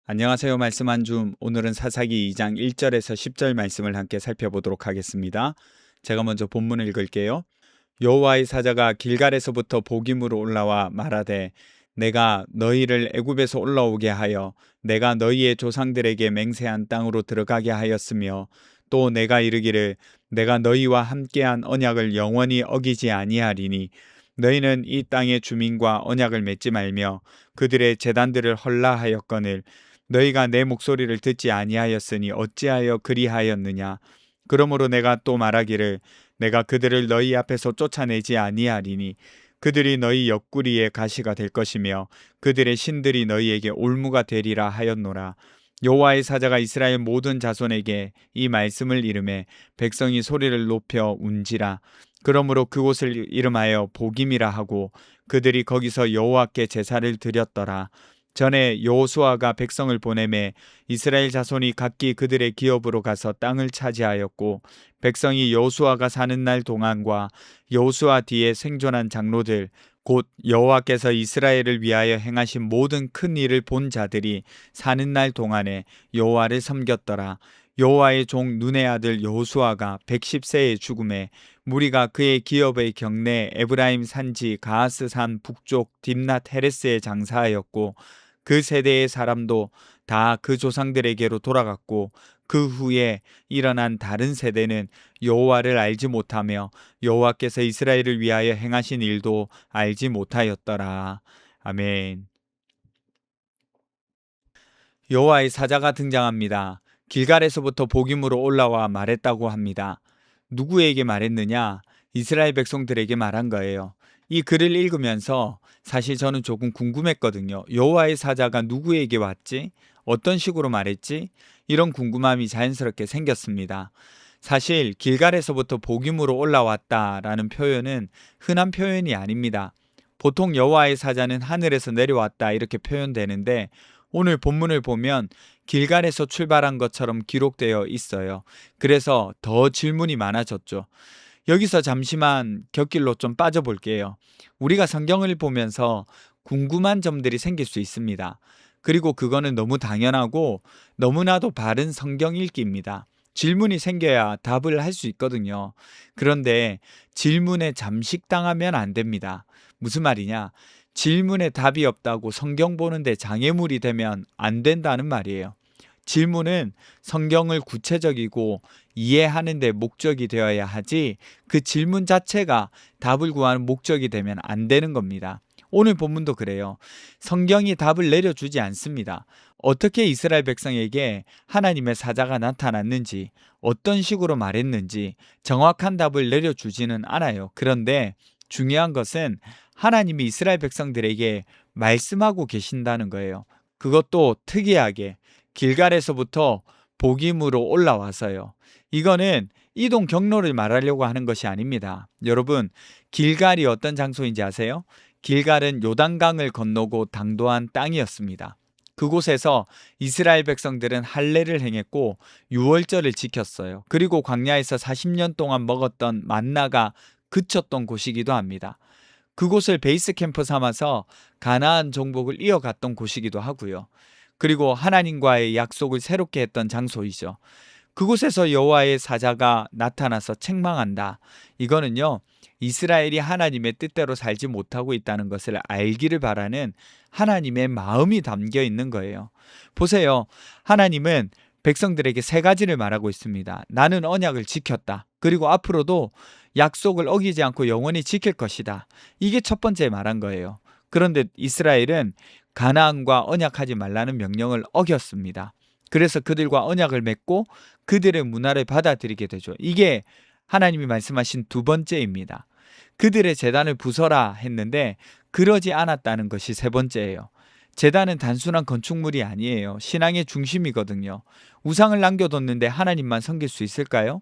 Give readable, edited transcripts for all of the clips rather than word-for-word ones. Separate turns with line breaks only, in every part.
안녕하세요. 말씀 한 줌. 오늘은 사사기 2장 1절에서 10절 말씀을 함께 살펴보도록 하겠습니다. 제가 먼저 본문을 읽을게요. 여호와의 사자가 길갈에서부터 보김으로 올라와 말하되 내가 너희를 애굽에서 올라오게 하여 내가 너희의 조상들에게 맹세한 땅으로 들어가게 하였으며 또 내가 이르기를 내가 너희와 함께한 언약을 영원히 어기지 아니하리니 너희는 이 땅의 주민과 언약을 맺지 말며 그들의 제단들을 헐라하였거늘 너희가 내 목소리를 듣지 아니하였으니 어찌하여 그리하였느냐. 그러므로 내가 또 말하기를 내가 그들을 너희 앞에서 쫓아내지 아니하리니 그들이 너희 옆구리에 가시가 될 것이며 그들의 신들이 너희에게 올무가 되리라 하였노라. 여호와의 사자가 이스라엘 모든 자손에게 이 말씀을 이르매 백성이 소리를 높여 운지라. 그러므로 그곳을 이름하여 보김이라 하고 그들이 거기서 여호와께 제사를 드렸더라. 전에 여호수아가 백성을 보내매 이스라엘 자손이 각기 그들의 기업으로 가서 땅을 차지하였고 백성이 여호수아가 사는 날 동안과 여호수아 뒤에 생존한 장로들 곧 여호와께서 이스라엘을 위하여 행하신 모든 큰 일을 본 자들이 사는 날 동안에 여호와를 섬겼더라. 여호와의 종 눈의 아들 여호수아가 110세에 죽음에 무리가 그의 기업의 경내 에브라임 산지 가하스 산 북쪽 딥낫 헤레스에 장사하였고 그 세대의 사람도 다 그 조상들에게로 돌아갔고 그 후에 일어난 다른 세대는 여호와를 알지 못하며 여호와께서 이스라엘을 위하여 행하신 일도 알지 못하였더라. 아멘. 여호와의 사자가 등장합니다. 길갈에서부터 복임으로 올라와 말했다고 합니다. 누구에게 말했느냐? 이스라엘 백성들에게 말한 거예요. 이 글을 읽으면서 사실 저는 조금 궁금했거든요. 여호와의 사자가 누구에게 왔지? 어떤 식으로 말했지? 이런 궁금함이 자연스럽게 생겼습니다. 사실 길갈에서부터 복임으로 올라왔다라는 표현은 흔한 표현이 아닙니다. 보통 여호와의 사자는 하늘에서 내려왔다 이렇게 표현되는데 오늘 본문을 보면 길갈에서 출발한 것처럼 기록되어 있어요. 그래서 더 질문이 많아졌죠. 여기서 잠시만 곁길로 좀 빠져볼게요. 우리가 성경을 보면서 궁금한 점들이 생길 수 있습니다. 그리고 그거는 너무 당연하고 너무나도 바른 성경 읽기입니다. 질문이 생겨야 답을 할 수 있거든요. 그런데 질문에 잠식당하면 안 됩니다. 무슨 말이냐? 질문에 답이 없다고 성경 보는데 장애물이 되면 안 된다는 말이에요. 질문은 성경을 구체적이고 이해하는 데 목적이 되어야 하지 그 질문 자체가 답을 구하는 목적이 되면 안 되는 겁니다. 오늘 본문도 그래요. 성경이 답을 내려주지 않습니다. 어떻게 이스라엘 백성에게 하나님의 사자가 나타났는지, 어떤 식으로 말했는지 정확한 답을 내려주지는 않아요. 그런데 중요한 것은 하나님이 이스라엘 백성들에게 말씀하고 계신다는 거예요. 그것도 특이하게 길갈에서부터 복임으로 올라와서요. 이거는 이동 경로를 말하려고 하는 것이 아닙니다. 여러분, 길갈이 어떤 장소인지 아세요? 길갈은 요단강을 건너고 당도한 땅이었습니다. 그곳에서 이스라엘 백성들은 할례를 행했고 유월절을 지켰어요. 그리고 광야에서 40년 동안 먹었던 만나가 그쳤던 곳이기도 합니다. 그곳을 베이스 캠프 삼아서 가나안 정복을 이어갔던 곳이기도 하고요. 그리고 하나님과의 약속을 새롭게 했던 장소이죠. 그곳에서 여호와의 사자가 나타나서 책망한다. 이거는요, 이스라엘이 하나님의 뜻대로 살지 못하고 있다는 것을 알기를 바라는 하나님의 마음이 담겨 있는 거예요. 보세요. 하나님은 백성들에게 세 가지를 말하고 있습니다. 나는 언약을 지켰다. 그리고 앞으로도 약속을 어기지 않고 영원히 지킬 것이다. 이게 첫 번째 말한 거예요. 그런데 이스라엘은 가나안과 언약하지 말라는 명령을 어겼습니다. 그래서 그들과 언약을 맺고 그들의 문화를 받아들이게 되죠. 이게 하나님이 말씀하신 두 번째입니다. 그들의 제단을 부숴라 했는데 그러지 않았다는 것이 세 번째예요. 제단은 단순한 건축물이 아니에요. 신앙의 중심이거든요. 우상을 남겨뒀는데 하나님만 섬길 수 있을까요?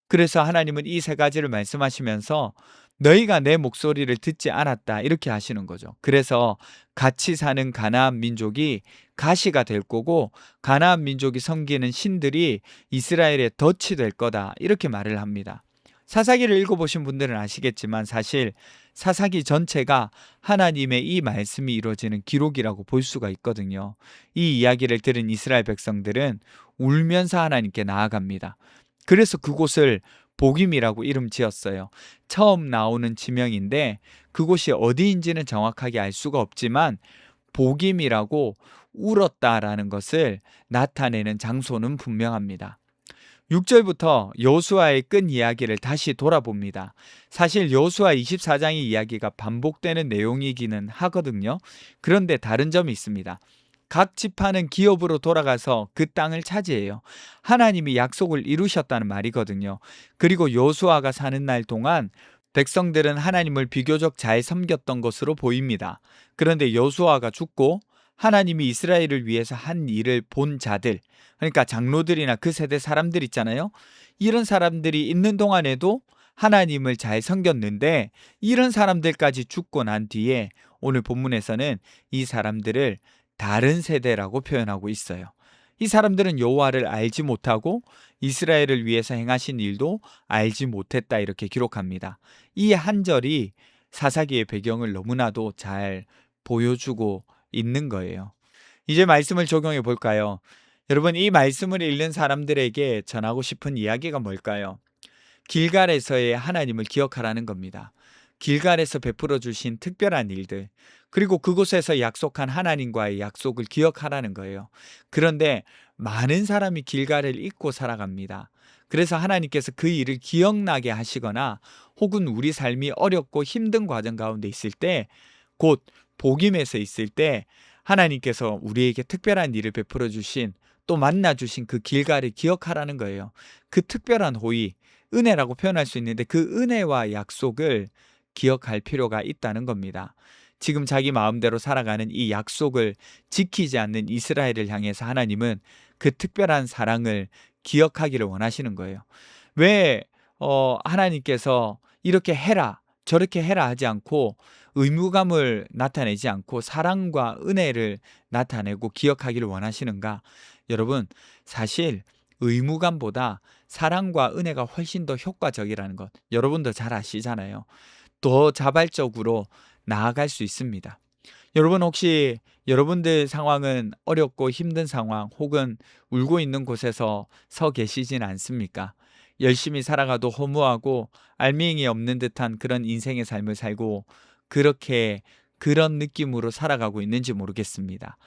그래서 하나님은 이 세 가지를 말씀하시면서 너희가 내 목소리를 듣지 않았다 이렇게 하시는 거죠. 그래서 같이 사는 가나안 민족이 가시가 될 거고 가나안 민족이 섬기는 신들이 이스라엘의 덫이 될 거다 이렇게 말을 합니다. 사사기를 읽어보신 분들은 아시겠지만 사실 사사기 전체가 하나님의 이 말씀이 이루어지는 기록이라고 볼 수가 있거든요. 이 이야기를 들은 이스라엘 백성들은 울면서 하나님께 나아갑니다. 그래서 그곳을 복임이라고 이름 지었어요. 처음 나오는 지명인데 그곳이 어디인지는 정확하게 알 수가 없지만 복임이라고 울었다라는 것을 나타내는 장소는 분명합니다. 6절부터 여호수아의 끈 이야기를 다시 돌아봅니다. 사실 여호수아 24장의 이야기가 반복되는 내용이기는 하거든요. 그런데 다른 점이 있습니다. 각 지파는 기업으로 돌아가서 그 땅을 차지해요. 하나님이 약속을 이루셨다는 말이거든요. 그리고 여호수아가 사는 날 동안 백성들은 하나님을 비교적 잘 섬겼던 것으로 보입니다. 그런데 여호수아가 죽고 하나님이 이스라엘을 위해서 한 일을 본 자들, 그러니까 장로들이나 그 세대 사람들 있잖아요. 이런 사람들이 있는 동안에도 하나님을 잘 섬겼는데 이런 사람들까지 죽고 난 뒤에 오늘 본문에서는 이 사람들을 다른 세대라고 표현하고 있어요. 이 사람들은 여호와를 알지 못하고 이스라엘을 위해서 행하신 일도 알지 못했다 이렇게 기록합니다. 이 한 절이 사사기의 배경을 너무나도 잘 보여주고 있는 거예요. 이제 말씀을 적용해 볼까요? 여러분, 이 말씀을 읽는 사람들에게 전하고 싶은 이야기가 뭘까요? 길갈에서의 하나님을 기억하라는 겁니다. 길갈에서 베풀어 주신 특별한 일들, 그리고 그곳에서 약속한 하나님과의 약속을 기억하라는 거예요. 그런데 많은 사람이 길갈을 잊고 살아갑니다. 그래서 하나님께서 그 일을 기억나게 하시거나 혹은 우리 삶이 어렵고 힘든 과정 가운데 있을 때, 곧 복임에서 있을 때 하나님께서 우리에게 특별한 일을 베풀어 주신, 또 만나 주신 그 길갈을 기억하라는 거예요. 그 특별한 호의, 은혜라고 표현할 수 있는데 그 은혜와 약속을 기억할 필요가 있다는 겁니다. 지금 자기 마음대로 살아가는 이 약속을 지키지 않는 이스라엘을 향해서 하나님은 그 특별한 사랑을 기억하기를 원하시는 거예요. 왜 하나님께서 이렇게 해라, 저렇게 해라 하지 않고 의무감을 나타내지 않고 사랑과 은혜를 나타내고 기억하기를 원하시는가? 여러분, 사실 의무감보다 사랑과 은혜가 훨씬 더 효과적이라는 것 여러분도 잘 아시잖아요. 더 자발적으로 나아갈 수 있습니다. 여러분, 혹시 여러분들 상황은 어렵고 힘든 상황 혹은 울고 있는 곳에서 서 계시진 않습니까? 열심히 살아가도 허무하고 알맹이 없는 듯한 그런 인생의 삶을 살고 그렇게 그런 느낌으로 살아가고 있는지 모르겠습니다.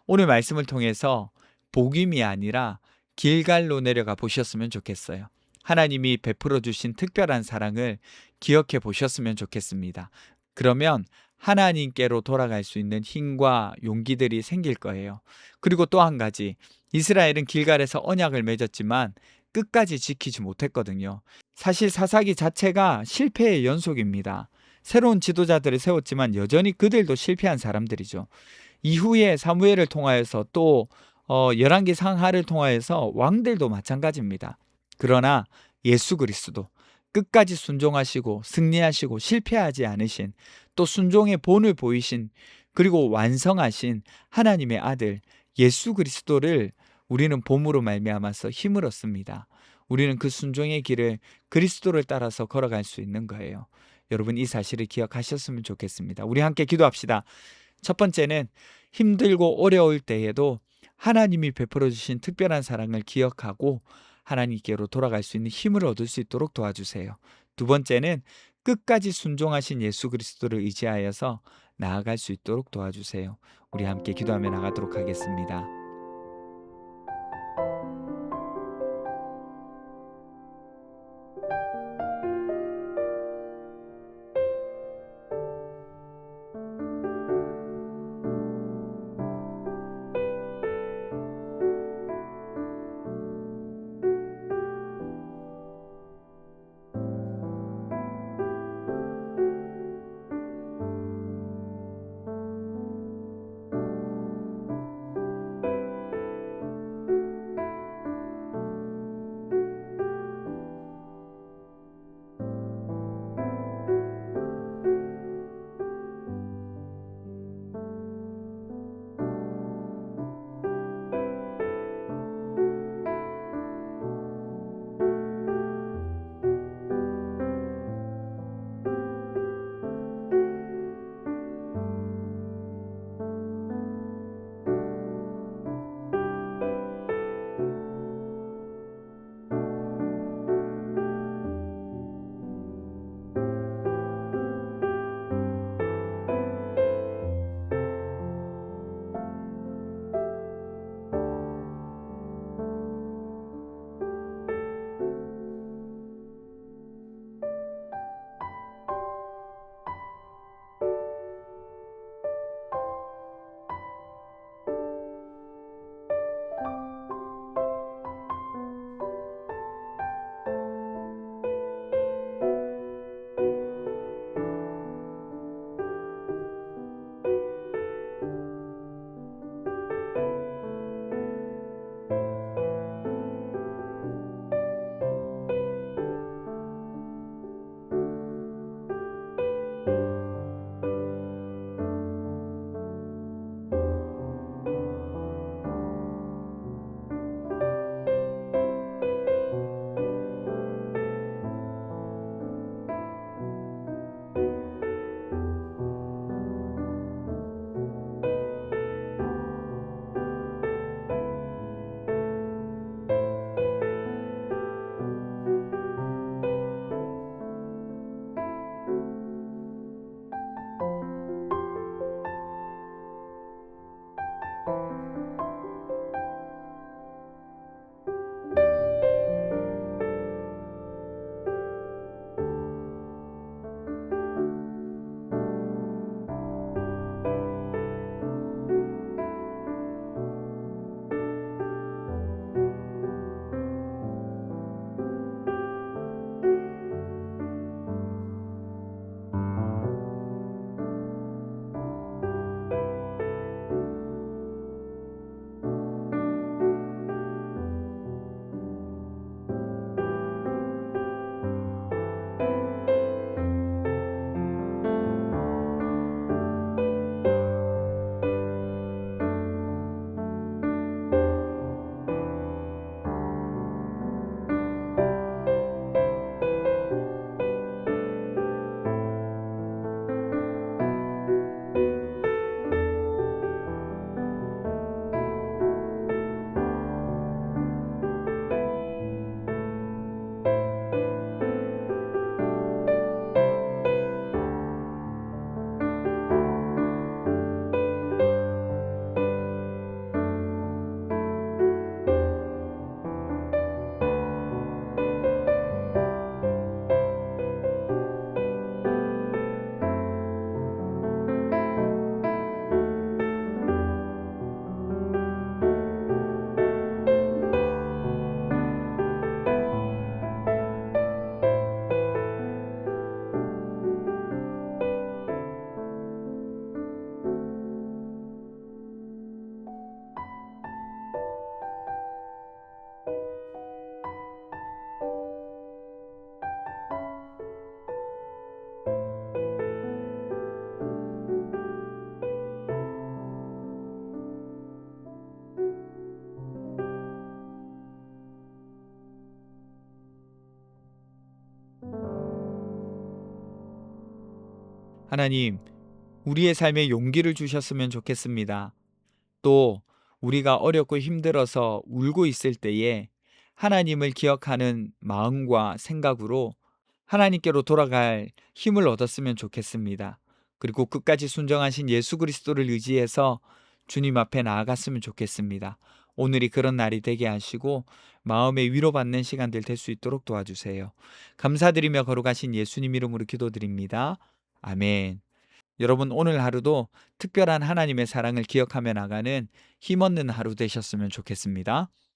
오늘 말씀을 통해서 복임이 아니라 길갈로 내려가 보셨으면 좋겠어요. 하나님이 베풀어 주신 특별한 사랑을 기억해 보셨으면 좋겠습니다. 그러면 하나님께로 돌아갈 수 있는 힘과 용기들이 생길 거예요. 그리고 또 한 가지, 이스라엘은 길갈에서 언약을 맺었지만 끝까지 지키지 못했거든요. 사실 사사기 자체가 실패의 연속입니다. 새로운 지도자들을 세웠지만 여전히 그들도 실패한 사람들이죠. 이후에 사무엘을 통하여서 또 열왕기 상하를 통하여서 왕들도 마찬가지입니다. 그러나 예수 그리스도 끝까지 순종하시고 승리하시고 실패하지 않으신, 또 순종의 본을 보이신, 그리고 완성하신 하나님의 아들 예수 그리스도를 우리는 봄으로 말미암아서 힘을 얻습니다. 우리는 그 순종의 길을 그리스도를 따라서 걸어갈 수 있는 거예요. 여러분, 이 사실을 기억하셨으면 좋겠습니다. 우리 함께 기도합시다. 첫 번째는 힘들고 어려울 때에도 하나님이 베풀어 주신 특별한 사랑을 기억하고 하나님께로 돌아갈 수 있는 힘을 얻을 수 있도록 도와주세요. 두 번째는 끝까지 순종하신 예수 그리스도를 의지하여서 나아갈 수 있도록 도와주세요. 우리 함께 기도하며 나가도록 하겠습니다. 하나님, 우리의 삶에 용기를 주셨으면 좋겠습니다. 또 우리가 어렵고 힘들어서 울고 있을 때에 하나님을 기억하는 마음과 생각으로 하나님께로 돌아갈 힘을 얻었으면 좋겠습니다. 그리고 끝까지 순종하신 예수 그리스도를 의지해서 주님 앞에 나아갔으면 좋겠습니다. 오늘이 그런 날이 되게 하시고 마음에 위로받는 시간들 될 수 있도록 도와주세요. 감사드리며 거룩하신 예수님 이름으로 기도드립니다. 아멘. 여러분, 오늘 하루도 특별한 하나님의 사랑을 기억하며 나가는 힘없는 하루 되셨으면 좋겠습니다.